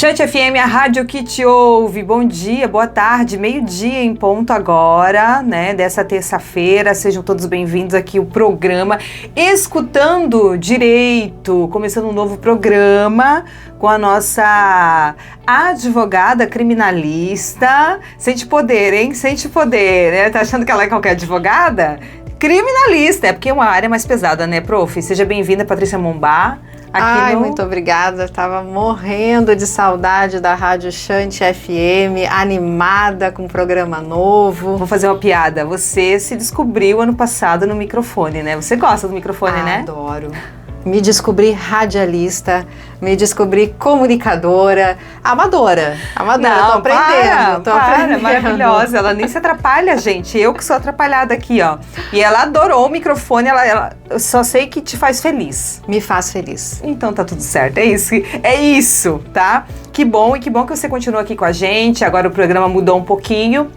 Chante FM, a rádio que te ouve. Bom dia, boa tarde, meio-dia em ponto agora, né, dessa terça-feira. Sejam todos bem-vindos aqui ao programa Escutando Direito, começando um novo programa com a nossa advogada criminalista. Sente poder, hein? Sente poder, né? Tá achando que ela é qualquer advogada? Criminalista, é porque é uma área mais pesada, né, prof? Seja bem-vinda, Patrícia Mombá. Muito obrigada, estava morrendo de saudade da Rádio Chante FM, animada com um programa novo. Vou fazer uma piada, você se descobriu ano passado no microfone, né? Você gosta do microfone, né? Adoro. Me descobri radialista, me descobri comunicadora, amadora. Não, tô aprendendo, aprendendo. Maravilhosa, ela nem se atrapalha, gente. Eu que sou atrapalhada aqui, ó. E ela adorou o microfone, eu só sei que te faz feliz. Me faz feliz. Então tá tudo certo, é isso, tá? Que bom, e que bom que você continua aqui com a gente. Agora o programa mudou um pouquinho.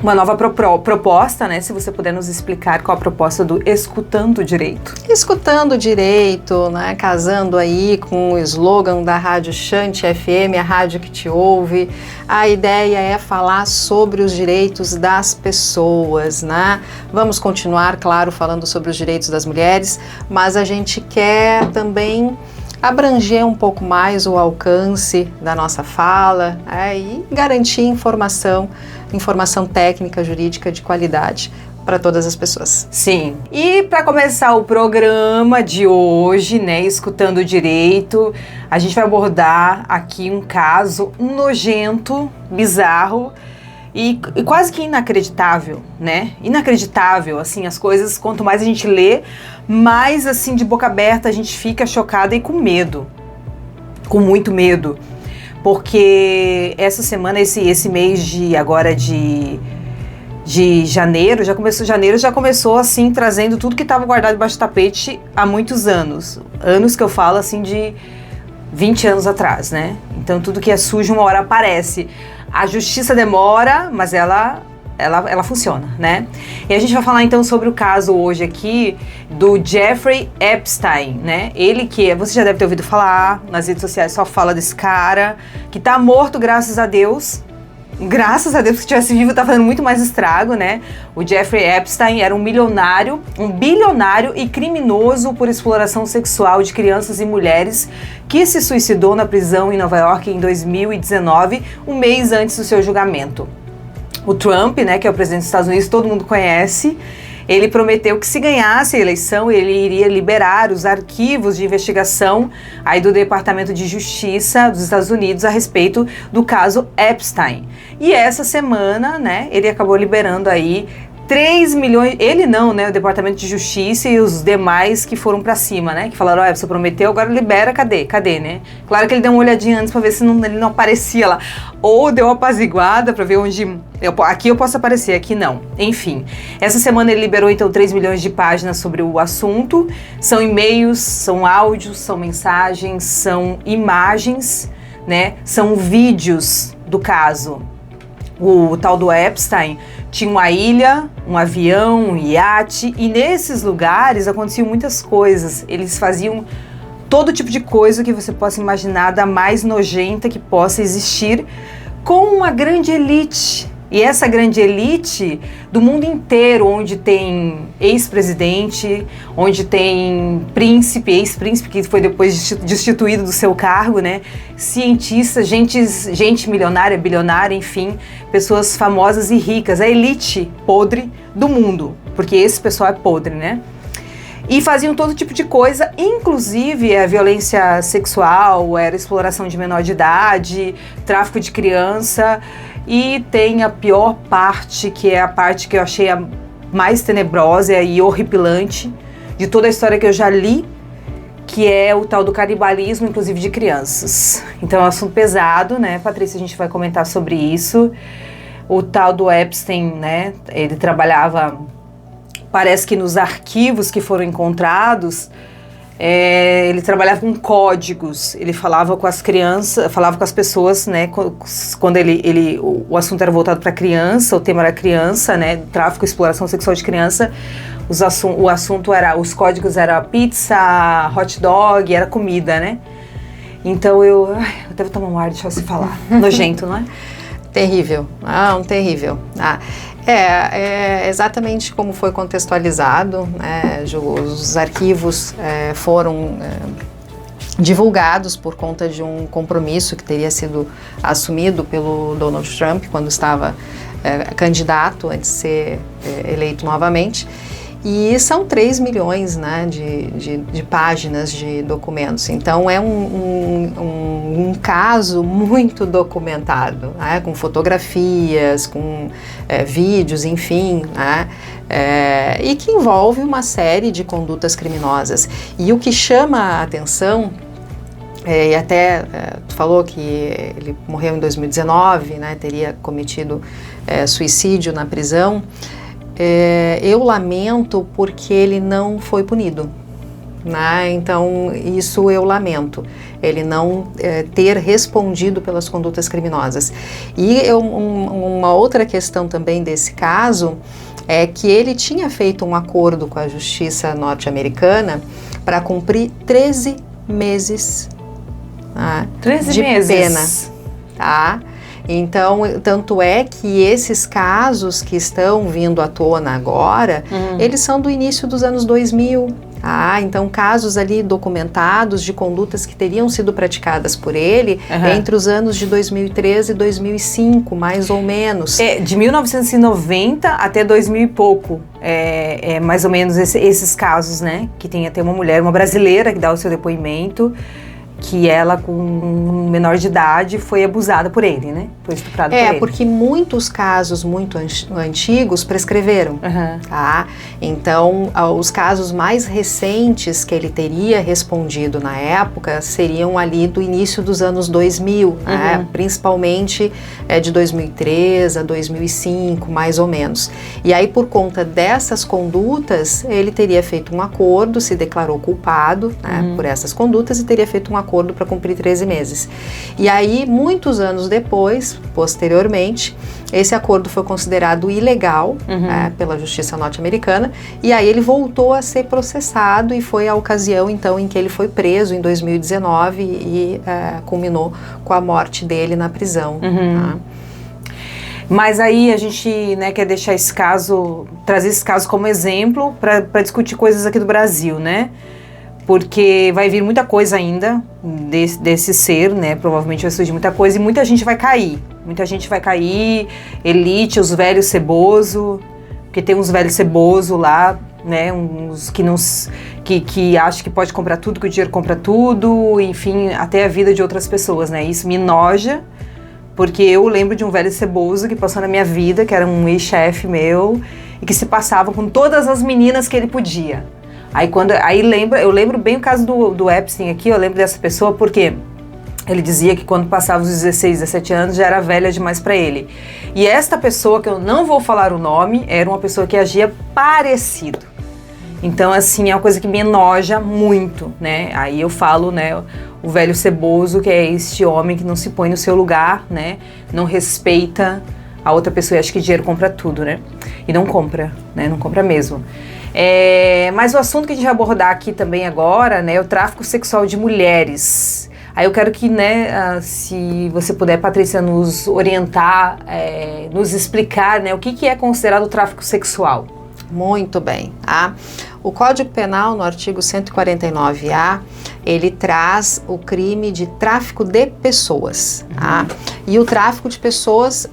Uma nova proposta, né? Se você puder nos explicar qual a proposta do Escutando Direito. Escutando Direito, né? Casando aí com o slogan da Rádio Chante FM, a rádio que te ouve. A ideia é falar sobre os direitos das pessoas, né? Vamos continuar, claro, falando sobre os direitos das mulheres, mas a gente quer também abranger um pouco mais o alcance da nossa fala, e garantir informação técnica, jurídica de qualidade para todas as pessoas. Sim. E para começar o programa de hoje, né, Escutando Direito, a gente vai abordar aqui um caso nojento, bizarro e quase que inacreditável, né? Inacreditável, assim, as coisas, quanto mais a gente lê, mais, assim, de boca aberta a gente fica chocada e com medo, com muito medo. Porque essa semana, esse mês de janeiro já começou assim, trazendo tudo que estava guardado debaixo do tapete há muitos anos. Anos que eu falo assim de 20 anos atrás, né? Então tudo que é sujo uma hora aparece. A justiça demora, mas ela funciona, né? E a gente vai falar então sobre o caso hoje aqui do Jeffrey Epstein, né? Ele que você já deve ter ouvido falar, nas redes sociais só fala desse cara, que tá morto, graças a Deus. Graças a Deus, se estivesse vivo tá fazendo muito mais estrago, né? O Jeffrey Epstein era um bilionário e criminoso por exploração sexual de crianças e mulheres que se suicidou na prisão em Nova York em 2019, um mês antes do seu julgamento. O Trump, né, que é o presidente dos Estados Unidos, todo mundo conhece, ele prometeu que se ganhasse a eleição, ele iria liberar os arquivos de investigação aí do Departamento de Justiça dos Estados Unidos a respeito do caso Epstein. E essa semana, né, ele acabou liberando aí 3 milhões, ele não, né, o Departamento de Justiça e os demais que foram pra cima, né, que falaram, você prometeu, agora libera, cadê, né? Claro que ele deu uma olhadinha antes pra ver se ele não aparecia lá, ou deu uma apaziguada pra ver onde, aqui eu posso aparecer, aqui não. Enfim, essa semana ele liberou então 3 milhões de páginas sobre o assunto, são e-mails, são áudios, são mensagens, são imagens, né, são vídeos do caso. O tal do Epstein tinha uma ilha, um avião, um iate, e nesses lugares aconteciam muitas coisas. Eles faziam todo tipo de coisa que você possa imaginar, da mais nojenta que possa existir, com uma grande elite. E essa grande elite do mundo inteiro, onde tem ex-presidente, onde tem ex-príncipe, que foi depois destituído do seu cargo, né? Cientistas, gente milionária, bilionária, enfim, pessoas famosas e ricas, a elite podre do mundo, porque esse pessoal é podre, né? E faziam todo tipo de coisa, inclusive a violência sexual, era exploração de menor de idade, tráfico de criança. E tem a pior parte, que é a parte que eu achei a mais tenebrosa e horripilante de toda a história que eu já li, que é o tal do canibalismo, inclusive de crianças. Então é um assunto pesado, né, Patrícia? A gente vai comentar sobre isso. O tal do Epstein, né, ele trabalhava, parece que nos arquivos que foram encontrados, ele trabalhava com códigos, ele falava com as crianças, falava com as pessoas, né, quando o assunto era voltado para criança, o tema era criança, né, tráfico e exploração sexual de criança, os códigos era pizza, hot dog, era comida, né, Então eu devo tomar um ar, deixa eu se falar. Nojento, não é? Terrível, não, terrível. É exatamente como foi contextualizado, né, os arquivos foram divulgados por conta de um compromisso que teria sido assumido pelo Donald Trump quando estava candidato antes de ser eleito novamente. E são 3 milhões, né, de páginas de documentos. Então é um caso muito documentado, né, com fotografias, com vídeos, enfim, né, e que envolve uma série de condutas criminosas. E o que chama a atenção, e até tu falou que ele morreu em 2019, né, teria cometido suicídio na prisão. Eu lamento porque ele não foi punido, né? Então isso eu lamento, ele não ter respondido pelas condutas criminosas. E uma outra questão também desse caso é que ele tinha feito um acordo com a justiça norte-americana para cumprir 13 meses, né, 13 de meses. pena, tá? Então, tanto é que esses casos que estão vindo à tona agora, eles são do início dos anos 2000. Então, casos ali documentados de condutas que teriam sido praticadas por ele entre os anos de 2013 e 2005, mais ou menos. De 1990 até 2000 e pouco, mais ou menos esses casos, né? Que tem até uma mulher, uma brasileira, que dá o seu depoimento, que ela, com menor de idade, foi abusada por ele, né? Foi estuprada por ele. Porque muitos casos muito antigos prescreveram, tá? Então, os casos mais recentes que ele teria respondido na época seriam ali do início dos anos 2000, né? Principalmente de 2003 a 2005, mais ou menos. E aí, por conta dessas condutas, ele teria feito um acordo, se declarou culpado, né, por essas condutas, e teria feito um acordo para cumprir 13 meses. E aí, muitos anos depois, posteriormente, esse acordo foi considerado ilegal pela justiça norte-americana, e aí ele voltou a ser processado, e foi a ocasião, então, em que ele foi preso em 2019 e culminou com a morte dele na prisão. Tá? Mas aí a gente, né, quer deixar esse caso, trazer esse caso como exemplo para discutir coisas aqui do Brasil, né? Porque vai vir muita coisa ainda desse ser, né? Provavelmente vai surgir muita coisa e muita gente vai cair. Muita gente vai cair, elite, os velhos ceboso, porque tem uns velhos ceboso lá, né? Uns que acham que pode comprar tudo, que o dinheiro compra tudo, enfim, até a vida de outras pessoas, né? Isso me enoja, porque eu lembro de um velho ceboso que passou na minha vida, que era um ex-chefe meu, e que se passava com todas as meninas que ele podia. Eu lembro bem o caso do Epstein aqui, eu lembro dessa pessoa porque ele dizia que quando passava os 16, 17 anos já era velha demais para ele. E esta pessoa, que eu não vou falar o nome, era uma pessoa que agia parecido. Então, assim, é uma coisa que me enoja muito, né? Aí eu falo, né, o velho ceboso, que é este homem que não se põe no seu lugar, né? Não respeita a outra pessoa e acha que dinheiro compra tudo, né? E não compra, né? Não compra mesmo. Mas o assunto que a gente vai abordar aqui também agora, né, é o tráfico sexual de mulheres. Aí eu quero que, né, se você puder, Patrícia, nos orientar, nos explicar, né, o que é considerado o tráfico sexual. Muito bem. O Código Penal, no artigo 149-A, ele traz o crime de tráfico de pessoas. E o tráfico de pessoas,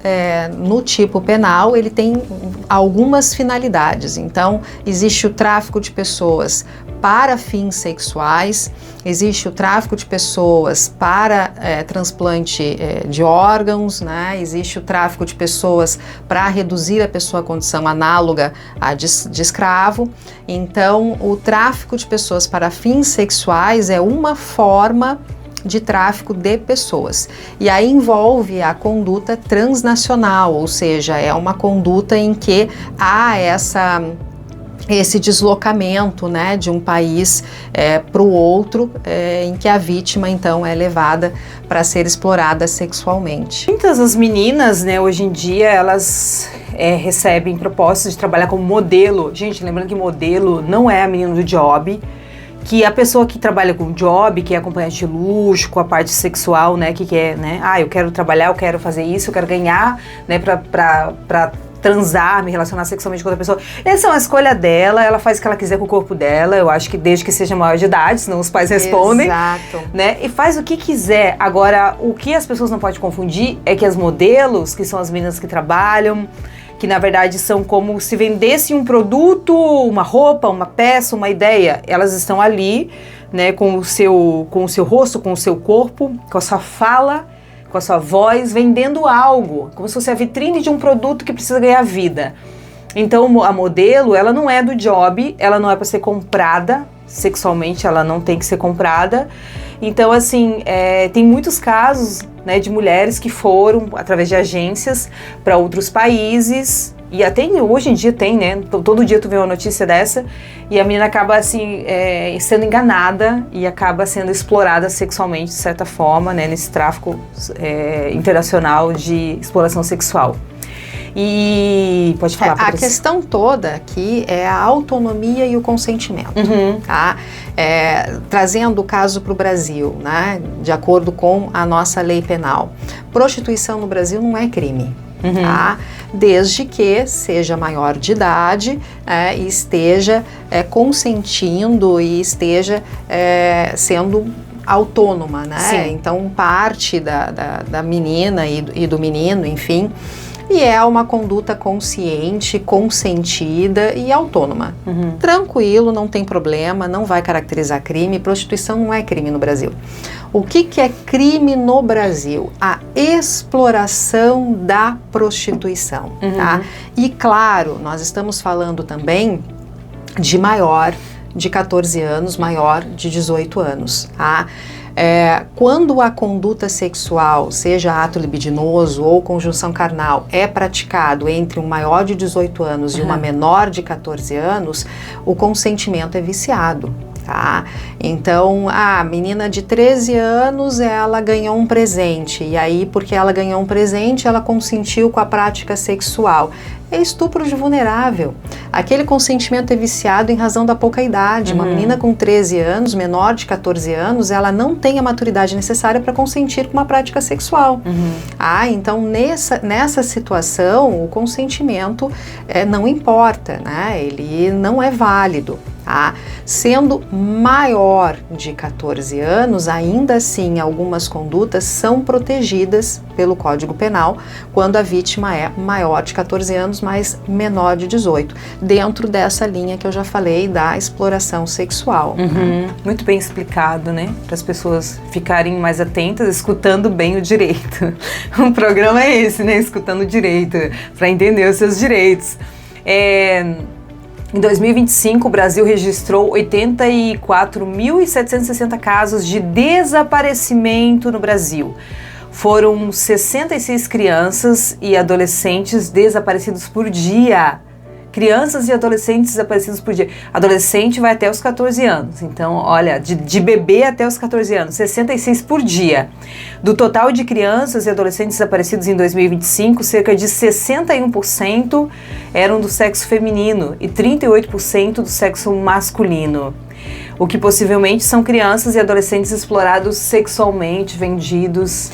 no tipo penal, ele tem algumas finalidades. Então, existe o tráfico de pessoas para fins sexuais, existe o tráfico de pessoas para transplante de órgãos, né? Existe o tráfico de pessoas para reduzir a pessoa à condição análoga à de escravo. Então, o tráfico de pessoas para fins sexuais é uma forma de tráfico de pessoas. E aí envolve a conduta transnacional, ou seja, é uma conduta em que há esse deslocamento, né, de um país para o outro, em que a vítima então é levada para ser explorada sexualmente. Muitas das meninas, né, hoje em dia, elas recebem propostas de trabalhar como modelo. Gente, lembrando que modelo não é a menina do job, que a pessoa que trabalha com job, que é acompanhante de luxo, com a parte sexual, né, que quer, né, eu quero trabalhar, eu quero fazer isso, eu quero ganhar, né, pra transar, me relacionar sexualmente com outra pessoa. Essa é uma escolha dela, ela faz o que ela quiser com o corpo dela, eu acho que desde que seja maior de idade, senão os pais respondem. Exato. Né, e faz o que quiser. Agora, o que as pessoas não podem confundir é que as modelos, que são as meninas que trabalham, que na verdade são como se vendessem um produto, uma roupa, uma peça, uma ideia. Elas estão ali, né, com o seu rosto, com o seu corpo, com a sua fala, com a sua voz, vendendo algo, como se fosse a vitrine de um produto que precisa ganhar vida. Então a modelo, ela não é do job, ela não é para ser comprada sexualmente, ela não tem que ser comprada. Então, assim, tem muitos casos, né, de mulheres que foram, através de agências, para outros países, e até hoje em dia tem, né, todo dia tu vê uma notícia dessa, e a menina acaba, assim, sendo enganada e acaba sendo explorada sexualmente, de certa forma, né, nesse tráfico internacional de exploração sexual. E pode falar, Patrícia. A questão toda aqui é a autonomia e o consentimento, tá? Trazendo o caso para o Brasil, né? De acordo com a nossa lei penal, prostituição no Brasil não é crime, tá? Desde que seja maior de idade, e esteja consentindo e esteja sendo autônoma, né? Sim. Então parte da menina e do menino, enfim. E é uma conduta consciente, consentida e autônoma. Tranquilo, não tem problema, não vai caracterizar crime. Prostituição não é crime no Brasil. O que é crime no Brasil? A exploração da prostituição, tá? E claro, nós estamos falando também de maior de 14 anos, maior de 18 anos, tá? Quando a conduta sexual, seja ato libidinoso ou conjunção carnal, é praticado entre um maior de 18 anos e uma menor de 14 anos, o consentimento é viciado. Tá? Então, a menina de 13 anos, ela ganhou um presente, e aí, porque ela ganhou um presente, ela consentiu com a prática sexual. É estupro de vulnerável. Aquele consentimento é viciado em razão da pouca idade. Uma menina com 13 anos, menor de 14 anos, ela não tem a maturidade necessária para consentir com uma prática sexual. Então, nessa situação, o consentimento não importa, né? Ele não é válido. Sendo maior de 14 anos, ainda assim algumas condutas são protegidas pelo Código Penal quando a vítima é maior de 14 anos, mas menor de 18, dentro dessa linha que eu já falei da exploração sexual. Muito bem explicado, né? Para as pessoas ficarem mais atentas, escutando bem o direito. O programa é esse, né? Escutando o direito, para entender os seus direitos. Em 2025, o Brasil registrou 84.760 casos de desaparecimento no Brasil. Foram 66 crianças e adolescentes desaparecidos por dia. Crianças e adolescentes desaparecidos por dia. Adolescente vai até os 14 anos. Então, olha, de bebê até os 14 anos, 66 por dia. Do total de crianças e adolescentes desaparecidos em 2025, cerca de 61% eram do sexo feminino e 38% do sexo masculino. O que possivelmente são crianças e adolescentes explorados sexualmente, vendidos.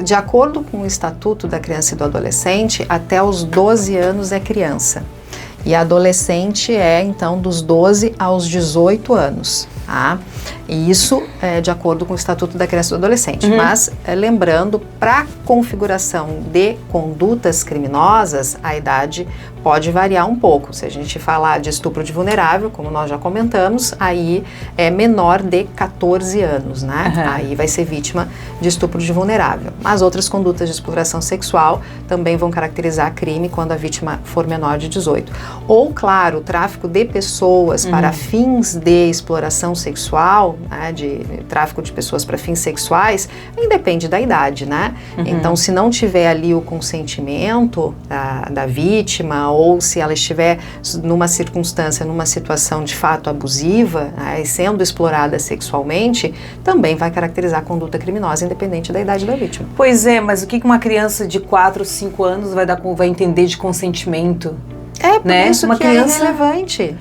De acordo com o Estatuto da Criança e do Adolescente, até os 12 anos é criança. E adolescente então, dos 12 aos 18 anos, tá? E isso é de acordo com o Estatuto da Criança e do Adolescente. Mas, lembrando, para configuração de condutas criminosas, a idade pode variar um pouco. Se a gente falar de estupro de vulnerável, como nós já comentamos, aí é menor de 14 anos, né? Aí vai ser vítima de estupro de vulnerável. As outras condutas de exploração sexual também vão caracterizar crime quando a vítima for menor de 18. Ou, claro, o tráfico de pessoas para fins de exploração sexual, né, de tráfico de pessoas para fins sexuais, independe da idade, né? Então, se não tiver ali o consentimento da vítima, ou se ela estiver numa circunstância, numa situação de fato abusiva, né, e sendo explorada sexualmente, também vai caracterizar a conduta criminosa, independente da idade da vítima. Pois é, mas o que uma criança de 4, 5 anos vai entender de consentimento? por isso uma que criança... é irrelevante.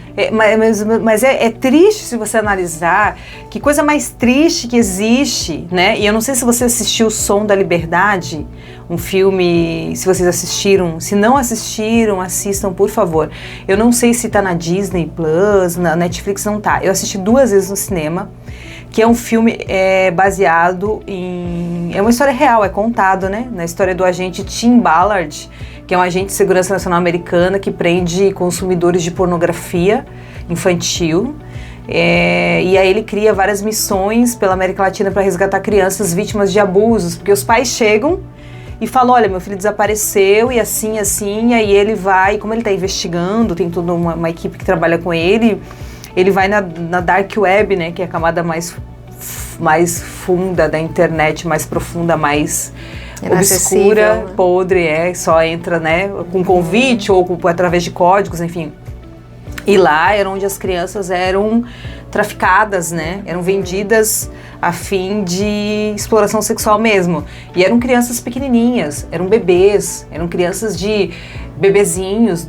Mas é triste se você analisar, que coisa mais triste que existe, né? E eu não sei se você assistiu O Som da Liberdade, um filme, se vocês assistiram. Se não assistiram, assistam, por favor. Eu não sei se tá na Disney Plus, na Netflix não tá. Eu assisti 2 vezes no cinema, que é um filme baseado em... É uma história real, é contado, né? Na história do agente Tim Ballard, que é um agente de segurança nacional americana que prende consumidores de pornografia infantil. E aí ele cria várias missões pela América Latina para resgatar crianças vítimas de abusos, porque os pais chegam e falam, olha, meu filho desapareceu e assim, e aí ele vai, como ele está investigando, tem toda uma equipe que trabalha com ele vai na Dark Web, né, que é a camada mais funda da internet, mais profunda, mais obscura, né? Podre, só entra, né, com convite ou através de códigos, enfim. E lá era onde as crianças eram traficadas, né, eram vendidas a fim de exploração sexual mesmo. E eram crianças pequenininhas, eram bebês, eram crianças de bebezinhos,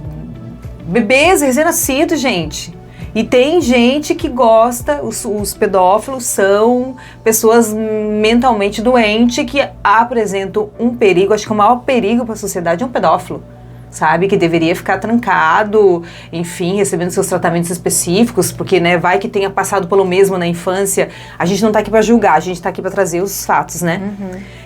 bebês recém-nascidos, gente. E tem gente que gosta, os pedófilos são pessoas mentalmente doentes que apresentam um perigo. Acho que o maior perigo para a sociedade é um pedófilo, sabe? Que deveria ficar trancado, enfim, recebendo seus tratamentos específicos, porque, né, vai que tenha passado pelo mesmo na infância. A gente não tá aqui para julgar, a gente tá aqui para trazer os fatos, né?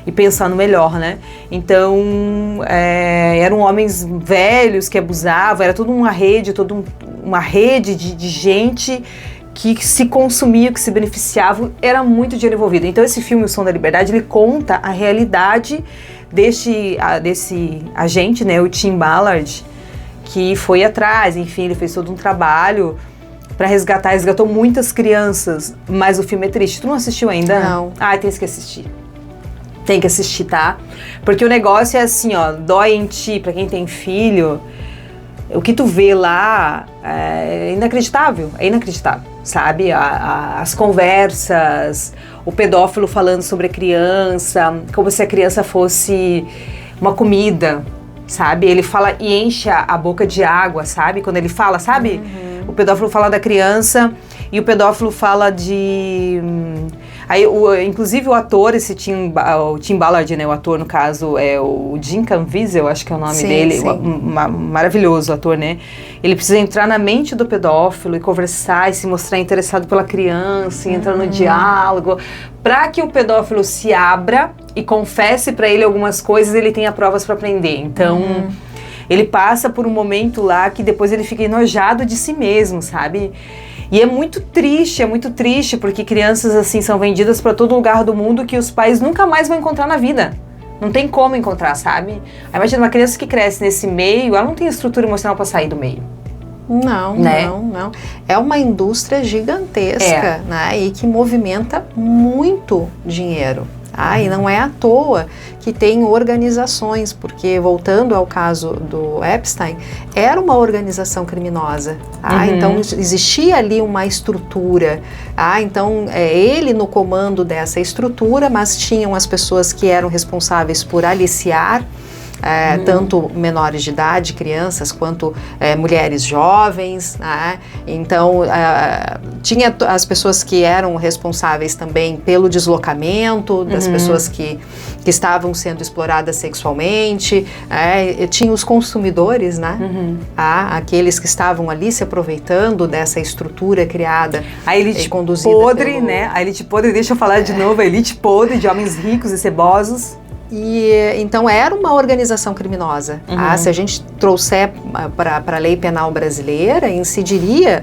E pensar no melhor, né? Então, eram homens velhos que abusavam, era toda uma rede, uma rede de gente que se consumia, que se beneficiava, era muito dinheiro envolvido. Então esse filme, O Som da Liberdade, ele conta a realidade desse agente, né, o Tim Ballard, que foi atrás, enfim, ele fez todo um trabalho para resgatou muitas crianças, mas o filme é triste. Tu não assistiu ainda? Não. Tem que assistir. Tem que assistir, tá? Porque o negócio é assim, ó, dói em ti, pra quem tem filho. O que tu vê lá é inacreditável, sabe? As conversas, o pedófilo falando sobre a criança, como se a criança fosse uma comida, sabe? Ele fala e enche a boca de água, sabe? Quando ele fala, sabe? O pedófilo fala da criança e o pedófilo fala de... Aí, inclusive o ator, o Tim Ballard, né, o ator no caso é o Jim Caviezel, acho que é o nome dele, maravilhoso ator, né? Ele precisa entrar na mente do pedófilo e conversar e se mostrar interessado pela criança, e entrar no diálogo, para que o pedófilo se abra e confesse para ele algumas coisas, ele tenha provas para prender. Então, ele passa por um momento lá que depois ele fica enojado de si mesmo, sabe? E é muito triste, porque crianças assim são vendidas para todo lugar do mundo que os pais nunca mais vão encontrar na vida. Não tem como encontrar, sabe? Aí imagina uma criança que cresce nesse meio, ela não tem estrutura emocional para sair do meio. Não. É uma indústria gigantesca, né? E que movimenta muito dinheiro. E não é à toa que tem organizações, porque voltando ao caso do Epstein, era uma organização criminosa, então existia ali uma estrutura, então ele no comando dessa estrutura, mas tinham as pessoas que eram responsáveis por aliciar, tanto menores de idade, crianças, quanto mulheres jovens, né? Então tinha as pessoas que eram responsáveis também pelo deslocamento das pessoas que estavam sendo exploradas sexualmente, tinha os consumidores, né? Aqueles que estavam ali se aproveitando dessa estrutura criada, a elite podre, né? A elite podre, deixa eu falar de novo, a elite podre de homens ricos e cebosos. E então era uma organização criminosa. Se a gente trouxer para a lei penal brasileira, incidiria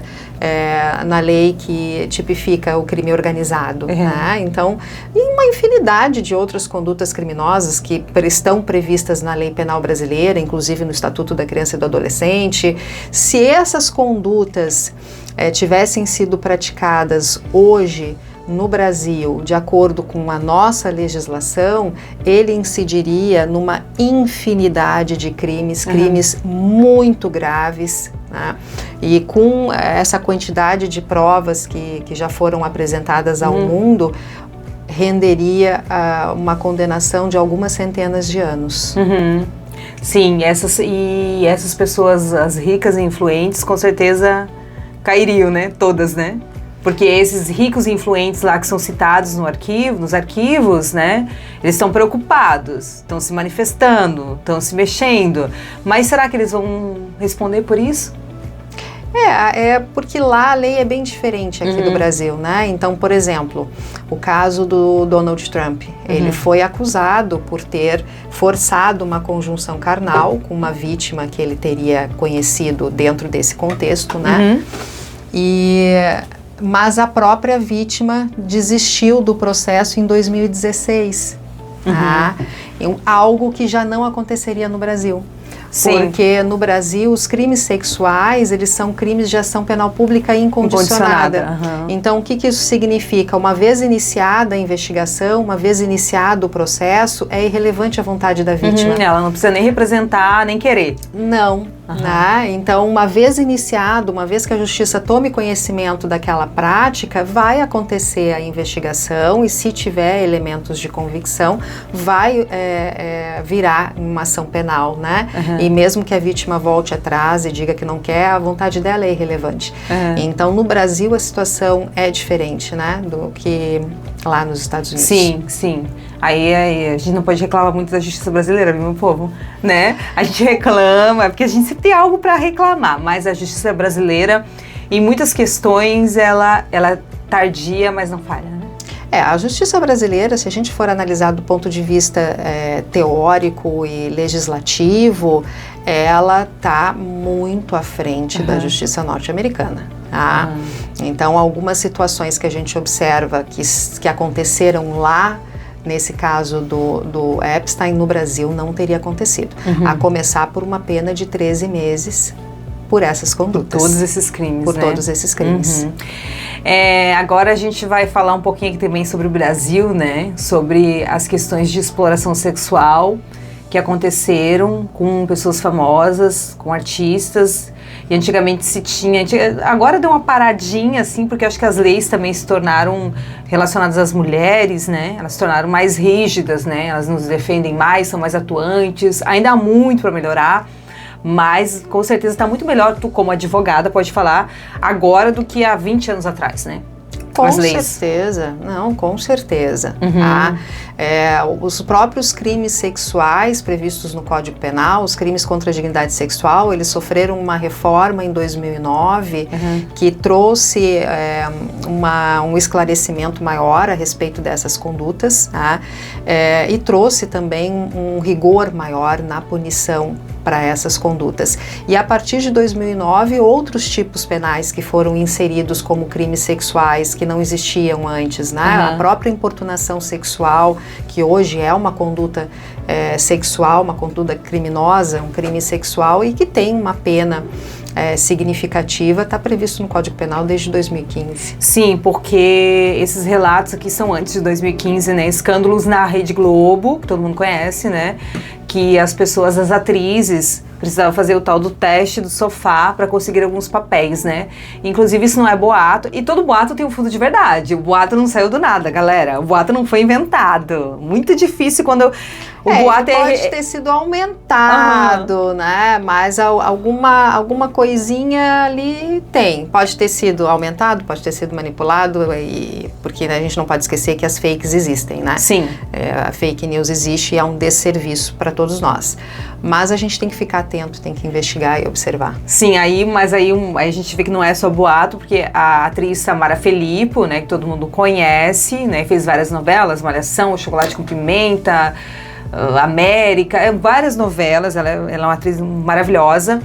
na lei que tipifica o crime organizado. Né? Então, e uma infinidade de outras condutas criminosas que estão previstas na lei penal brasileira, inclusive no Estatuto da Criança e do Adolescente. Se essas condutas tivessem sido praticadas hoje no Brasil, de acordo com a nossa legislação, ele incidiria numa infinidade de crimes muito graves, né? E com essa quantidade de provas que já foram apresentadas ao mundo, renderia uma condenação de algumas centenas de anos. Uhum. Sim, essas pessoas, as ricas e influentes, com certeza cairiam, né? Todas, né? Porque esses ricos e influentes lá que são citados nos arquivos, né? Eles estão preocupados, estão se manifestando, estão se mexendo. Mas será que eles vão responder por isso? Porque lá a lei é bem diferente aqui do Brasil, né? Então, por exemplo, o caso do Donald Trump, ele foi acusado por ter forçado uma conjunção carnal com uma vítima que ele teria conhecido dentro desse contexto, né? Mas a própria vítima desistiu do processo em 2016, tá? Algo que já não aconteceria no Brasil. Sim. Porque no Brasil os crimes sexuais, eles são crimes de ação penal pública incondicionada. Então o que isso significa? Uma vez iniciada a investigação, uma vez iniciado o processo, é irrelevante a vontade da vítima. Ela não precisa nem representar, nem querer. Não. Né? Então, uma vez iniciado, uma vez que a justiça tome conhecimento daquela prática, vai acontecer a investigação e, se tiver elementos de convicção, vai virar uma ação penal, né? E mesmo que a vítima volte atrás e diga que não quer, a vontade dela é irrelevante. Então, no Brasil, a situação é diferente, né? Do que lá nos Estados Unidos. Sim, sim. Aí a gente não pode reclamar muito da justiça brasileira, meu povo, né? A gente reclama, porque a gente sempre tem algo para reclamar, mas a justiça brasileira, em muitas questões, ela é tardia, mas não falha, né? A justiça brasileira, se a gente for analisar do ponto de vista teórico e legislativo, ela está muito à frente da justiça norte-americana. Tá? Então, algumas situações que a gente observa que aconteceram lá, nesse caso do Epstein, no Brasil não teria acontecido. A começar por uma pena de 13 meses por essas condutas. Por todos esses crimes, Por todos esses crimes. Agora a gente vai falar um pouquinho aqui também sobre o Brasil, né? Sobre as questões de exploração sexual que aconteceram com pessoas famosas, com artistas. E antigamente se tinha... Agora deu uma paradinha, assim, porque acho que as leis também se tornaram relacionadas às mulheres, né? Elas se tornaram mais rígidas, né? Elas nos defendem mais, são mais atuantes. Ainda há muito para melhorar, mas com certeza está muito melhor, tu como advogada pode falar, agora do que há 20 anos atrás, né? Com certeza, não, com certeza. Tá? Os próprios crimes sexuais previstos no Código Penal, os crimes contra a dignidade sexual, eles sofreram uma reforma em 2009 que trouxe um esclarecimento maior a respeito dessas condutas, tá? E trouxe também um rigor maior na punição para essas condutas. E a partir de 2009, outros tipos penais que foram inseridos como crimes sexuais que não existiam antes, né? A própria importunação sexual, que hoje é uma conduta sexual, uma conduta criminosa, um crime sexual e que tem uma pena significativa, está previsto no Código Penal desde 2015. Sim, porque esses relatos aqui são antes de 2015, né? Escândalos na Rede Globo, que todo mundo conhece, né? Que as pessoas, as atrizes, precisavam fazer o tal do teste do sofá para conseguir alguns papéis, né? Inclusive isso não é boato, e todo boato tem um fundo de verdade. O boato não saiu do nada, galera. O boato não foi inventado. Muito difícil quando o boato pode ter sido aumentado, né? Mas alguma coisinha ali tem. Pode ter sido aumentado, pode ter sido manipulado, porque a gente não pode esquecer que as fakes existem, né? Sim. A fake news existe e é um desserviço para todos nós. Mas a gente tem que ficar atento, tem que investigar e observar. Sim, aí a gente vê que não é só boato, porque a atriz Samara Filippo, né, que todo mundo conhece, né, fez várias novelas, Malhação, Chocolate com Pimenta, América, várias novelas, ela é uma atriz maravilhosa.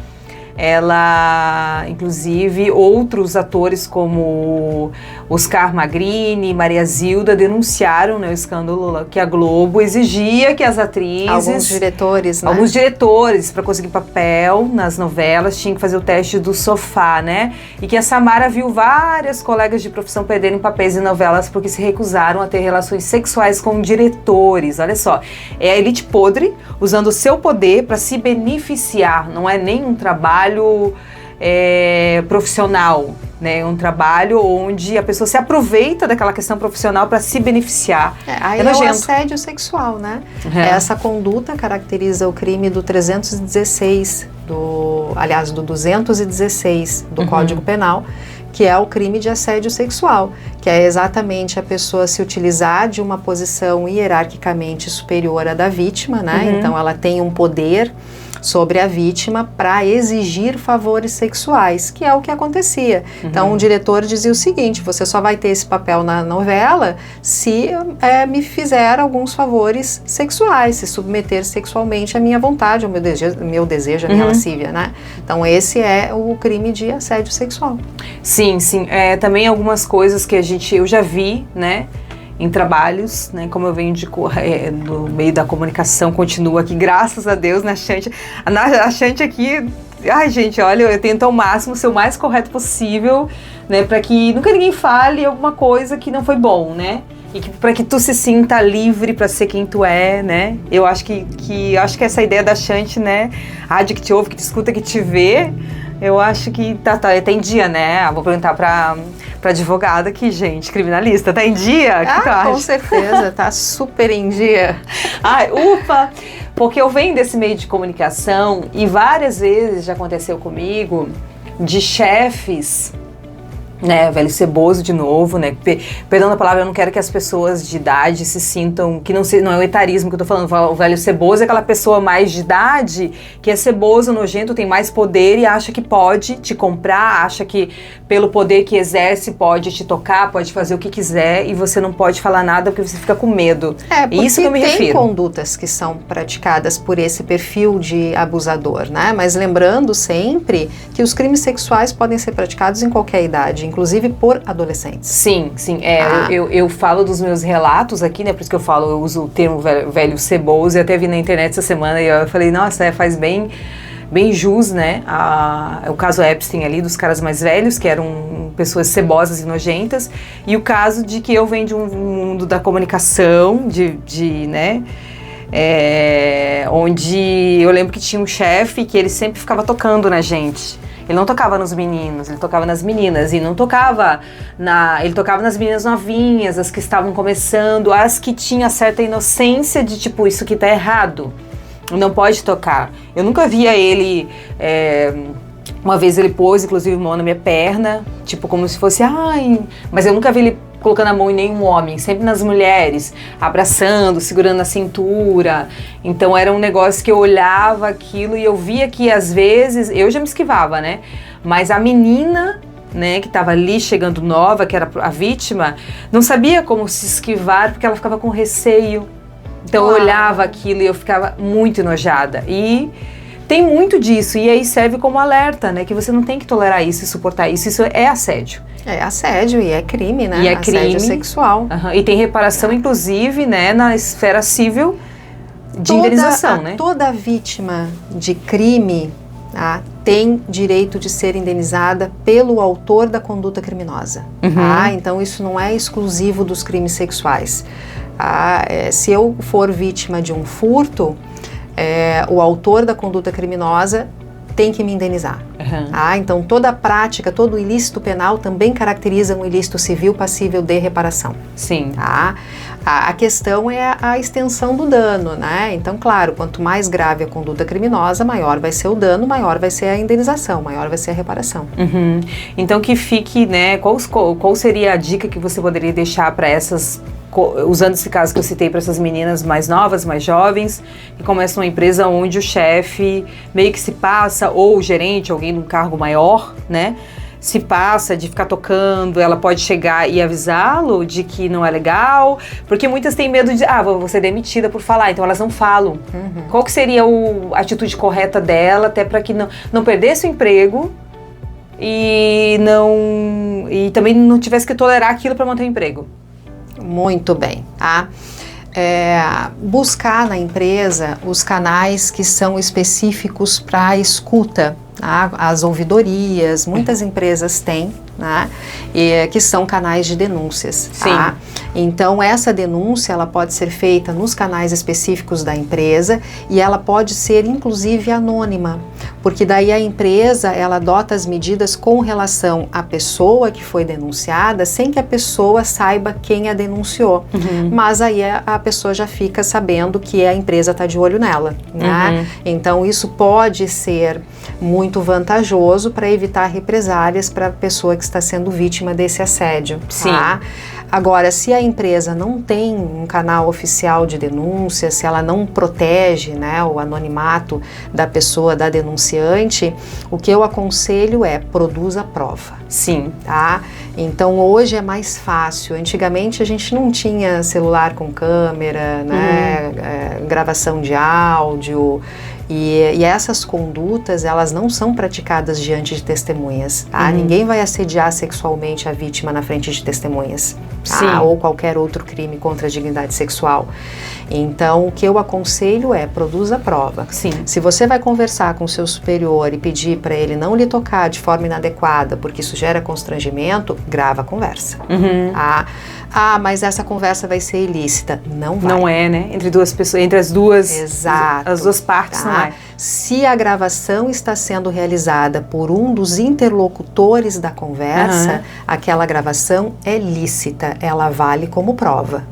Ela, inclusive, outros atores como Oscar Magrini, Maria Zilda denunciaram, né, o escândalo que a Globo exigia que as atrizes... Alguns diretores, né? Alguns diretores, para conseguir papel nas novelas, tinham que fazer o teste do sofá, né? E que a Samara viu várias colegas de profissão perderem papéis em novelas porque se recusaram a ter relações sexuais com diretores. Olha só, é a elite podre usando o seu poder para se beneficiar, não é nem um trabalho profissional, né? Um trabalho onde a pessoa se aproveita daquela questão profissional para se beneficiar. Aí é o assédio sexual, né? Essa conduta caracteriza o crime do 316, do 216 do Código Penal, que é o crime de assédio sexual, que é exatamente a pessoa se utilizar de uma posição hierarquicamente superior à da vítima, né? Então ela tem um poder sobre a vítima para exigir favores sexuais, que é o que acontecia. Então o diretor dizia o seguinte: você só vai ter esse papel na novela se me fizer alguns favores sexuais, se submeter sexualmente à minha vontade, ao meu desejo, à minha lascívia, né? Então esse é o crime de assédio sexual. Sim, sim. Também algumas coisas que eu já vi, né? Em trabalhos, né, como eu venho no meio da comunicação, continuo aqui, graças a Deus, na Chante. A Chante aqui, ai gente, olha, eu tento ao máximo ser o mais correto possível, né, para que nunca ninguém fale alguma coisa que não foi bom, né, e para que tu se sinta livre para ser quem tu é, né. Eu acho que essa ideia da Chante, né, a rádio que te ouve, que te escuta, que te vê, eu acho que tá em dia, né. Vou perguntar para advogada aqui, gente, criminalista, tá em dia? Que tu acha? Com certeza, tá super em dia. Ai, ufa! Porque eu venho desse meio de comunicação e várias vezes já aconteceu comigo de chefes, né, velho ceboso de novo, né, perdão a palavra, eu não quero que as pessoas de idade se sintam, que não é o etarismo que eu tô falando, o velho ceboso é aquela pessoa mais de idade, que é ceboso, nojento, tem mais poder e acha que pode te comprar, acha que pelo poder que exerce pode te tocar, pode fazer o que quiser e você não pode falar nada porque você fica com medo. Porque isso que eu me refiro. Tem condutas que são praticadas por esse perfil de abusador, né, mas lembrando sempre que os crimes sexuais podem ser praticados em qualquer idade, inclusive por adolescentes. Sim, sim. Eu falo dos meus relatos aqui, né? Por isso que eu uso o termo velho ceboso. Eu até vi na internet essa semana e eu falei, nossa, faz bem jus, né? O caso Epstein ali, dos caras mais velhos, que eram pessoas cebosas e nojentas. E o caso de que eu venho de um mundo da comunicação, né? Onde eu lembro que tinha um chefe que ele sempre ficava tocando na gente. Ele não tocava nos meninos, ele tocava nas meninas. E não tocava ele tocava nas meninas novinhas, as que estavam começando, as que tinham certa inocência de tipo, isso aqui tá errado, não pode tocar. Eu nunca via ele... uma vez ele pôs, inclusive, mão na minha perna, tipo, como se fosse, mas eu nunca vi ele colocando a mão em nenhum homem, sempre nas mulheres, abraçando, segurando a cintura. Então era um negócio que eu olhava aquilo e eu via que às vezes, eu já me esquivava, né? Mas a menina, né, que estava ali chegando nova, que era a vítima, não sabia como se esquivar porque ela ficava com receio. Então eu olhava aquilo e eu ficava muito enojada. E tem muito disso, e aí serve como alerta, né? Que você não tem que tolerar isso e suportar isso. Isso é assédio. É assédio e é crime, né? E é assédio crime sexual. E tem reparação, inclusive, né? Na esfera civil de indenização, né? Toda vítima de crime tem direito de ser indenizada pelo autor da conduta criminosa. Então isso não é exclusivo dos crimes sexuais. Se eu for vítima de um furto, o autor da conduta criminosa tem que me indenizar. Então toda a prática, todo o ilícito penal também caracteriza um ilícito civil passível de reparação. Sim. A questão é a extensão do dano, né? Então, claro, quanto mais grave a conduta criminosa, maior vai ser o dano, maior vai ser a indenização, maior vai ser a reparação. Então que fique, né, qual seria a dica que você poderia deixar para essas, usando esse caso que eu citei, para essas meninas mais novas, mais jovens, que começam uma empresa onde o chefe meio que se passa, ou o gerente, alguém num cargo maior, né, se passa de ficar tocando, ela pode chegar e avisá-lo de que não é legal, porque muitas têm medo de, vou ser demitida por falar, então elas não falam. Qual que seria a atitude correta dela, até para que não perdesse o emprego e também não tivesse que tolerar aquilo para manter o emprego? Muito bem, buscar na empresa os canais que são específicos para a escuta, as ouvidorias, muitas empresas têm, né? Que são canais de denúncias. Sim. Tá? Então, essa denúncia, ela pode ser feita nos canais específicos da empresa e ela pode ser, inclusive, anônima, porque daí a empresa, ela adota as medidas com relação à pessoa que foi denunciada, sem que a pessoa saiba quem a denunciou. Mas aí a pessoa já fica sabendo que a empresa está de olho nela, né? Então, isso pode ser muito vantajoso para evitar represálias para a pessoa que está sendo vítima desse assédio. Sim. Tá? Agora, se a empresa não tem um canal oficial de denúncia, se ela não protege, né, o anonimato da pessoa, da denunciante, o que eu aconselho é produza a prova. Sim. Tá? Então, hoje é mais fácil. Antigamente a gente não tinha celular com câmera, né, gravação de áudio. E essas condutas, elas não são praticadas diante de testemunhas, tá? Ninguém vai assediar sexualmente a vítima na frente de testemunhas, tá? Ou qualquer outro crime contra a dignidade sexual. Então, o que eu aconselho é, produza a prova. Sim. Se você vai conversar com o seu superior e pedir para ele não lhe tocar de forma inadequada, porque isso gera constrangimento, grava a conversa. Tá? Ah, mas essa conversa vai ser ilícita. Não vai. Não é, né? Entre duas pessoas, entre as duas, Exato, as duas partes, tá? não é. Se a gravação está sendo realizada por um dos interlocutores da conversa, aquela gravação é lícita, ela vale como prova,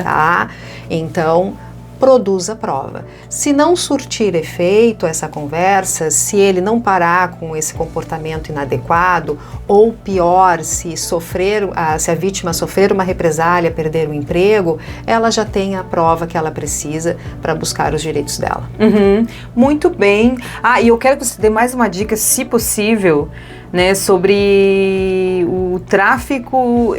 tá? Então, produza a prova. Se não surtir efeito essa conversa, se ele não parar com esse comportamento inadequado, ou pior, se a vítima sofrer uma represália, perder o emprego, ela já tem a prova que ela precisa para buscar os direitos dela. Muito bem. E eu quero que você dê mais uma dica, se possível, né, sobre o tráfico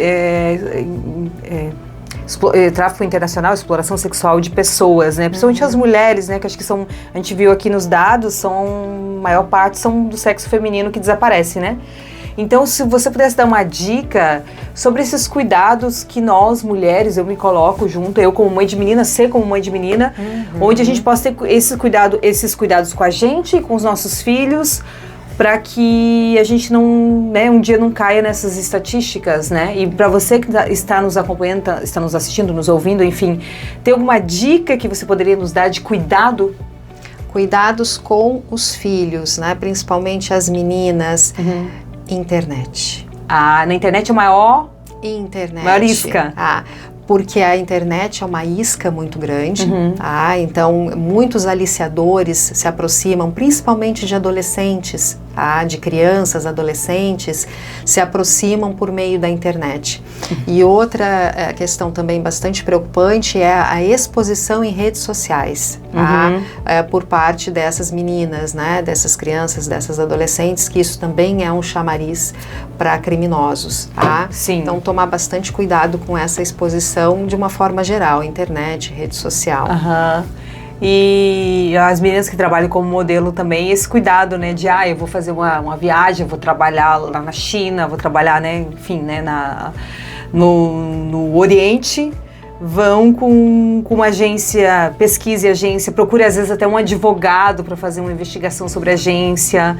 tráfico internacional, exploração sexual de pessoas, né? Principalmente as mulheres, né? Que acho que são, a gente viu aqui nos dados, maior parte são do sexo feminino que desaparece, né? Então, se você pudesse dar uma dica sobre esses cuidados que nós, mulheres, eu me coloco junto, eu como mãe de menina, você como mãe de menina, onde a gente possa ter esses cuidados com a gente e com os nossos filhos, para que a gente não, né, um dia não caia nessas estatísticas, né? E para você que está nos acompanhando, está nos assistindo, nos ouvindo, enfim, tem alguma dica que você poderia nos dar de cuidado? Cuidados com os filhos, né? Principalmente as meninas. Internet. Na internet é maior isca. Porque a internet é uma isca muito grande, tá? Então muitos aliciadores se aproximam, principalmente de adolescentes, tá? De crianças, adolescentes, se aproximam por meio da internet. E outra questão também bastante preocupante é a exposição em redes sociais, tá? Por parte dessas meninas, né? Dessas crianças, dessas adolescentes, que isso também é um chamariz para criminosos, tá? Sim. Então tomar bastante cuidado com essa exposição de uma forma geral, internet, rede social. E as meninas que trabalham como modelo também, esse cuidado, né, de eu vou fazer uma viagem, vou trabalhar lá na China, vou trabalhar, né, enfim, né, no Oriente, vão com uma agência, pesquise a agência, procure às vezes até um advogado para fazer uma investigação sobre a agência,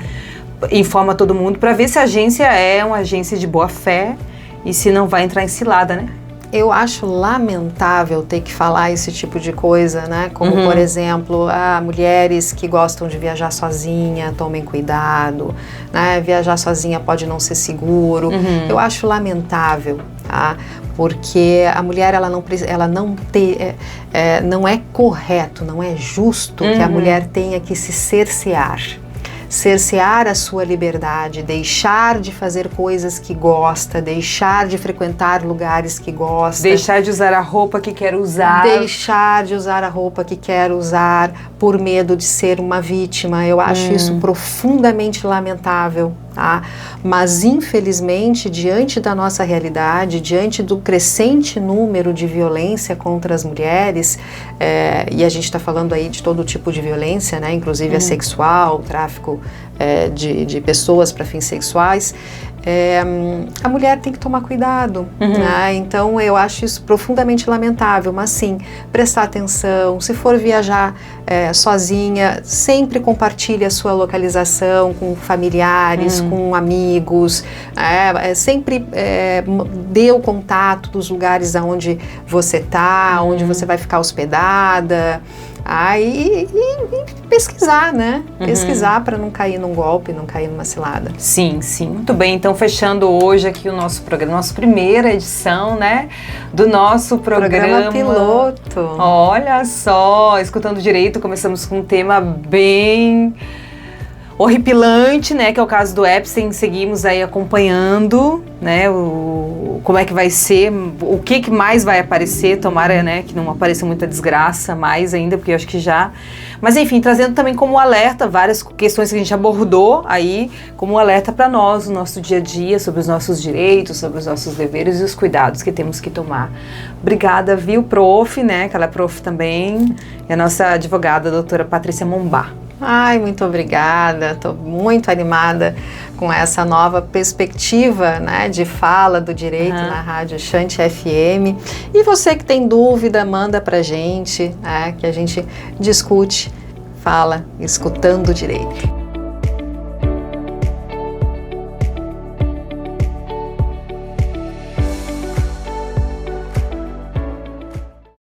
informa todo mundo para ver se a agência é uma agência de boa fé e se não vai entrar em cilada, né? Eu acho lamentável ter que falar esse tipo de coisa, né? Como, por exemplo, mulheres que gostam de viajar sozinha, tomem cuidado, né? Viajar sozinha pode não ser seguro. Eu acho lamentável, tá? Porque a mulher, não é correto, não é justo que a mulher tenha que se cercear a sua liberdade, deixar de fazer coisas que gosta, deixar de frequentar lugares que gosta. Deixar de usar a roupa que quer usar. Deixar de usar a roupa que quer usar por medo de ser uma vítima. Eu acho isso profundamente lamentável. Tá? Mas infelizmente, diante da nossa realidade, diante do crescente número de violência contra as mulheres, e a gente está falando aí de todo tipo de violência, né? Inclusive a sexual, o tráfico de pessoas para fins sexuais, a mulher tem que tomar cuidado, né? Então eu acho isso profundamente lamentável, mas sim, prestar atenção, se for viajar sozinha, sempre compartilhe a sua localização com familiares, com amigos, sempre dê o contato dos lugares aonde você está, onde você vai ficar hospedada. E pesquisar, né? Pesquisar para não cair num golpe, não cair numa cilada. Sim, sim. Muito bem, então fechando hoje aqui o nosso programa, nossa primeira edição, né? Do nosso programa piloto. Olha só, escutando direito, começamos com um tema bem horripilante, né, que é o caso do Epstein. Seguimos aí acompanhando, né, como é que vai ser, o que mais vai aparecer, tomara, né, que não apareça muita desgraça mais ainda, porque eu acho que já... Mas enfim, trazendo também como alerta várias questões que a gente abordou aí, como alerta para nós, no nosso dia a dia, sobre os nossos direitos, sobre os nossos deveres e os cuidados que temos que tomar. Obrigada, viu, prof, né, que ela é prof também, e a nossa advogada, a doutora Patrícia Mombá. Ai, muito obrigada, estou muito animada com essa nova perspectiva, né, de fala do direito na Rádio Chante FM. E você que tem dúvida, manda pra gente, né, que a gente discute, fala, escutando o direito.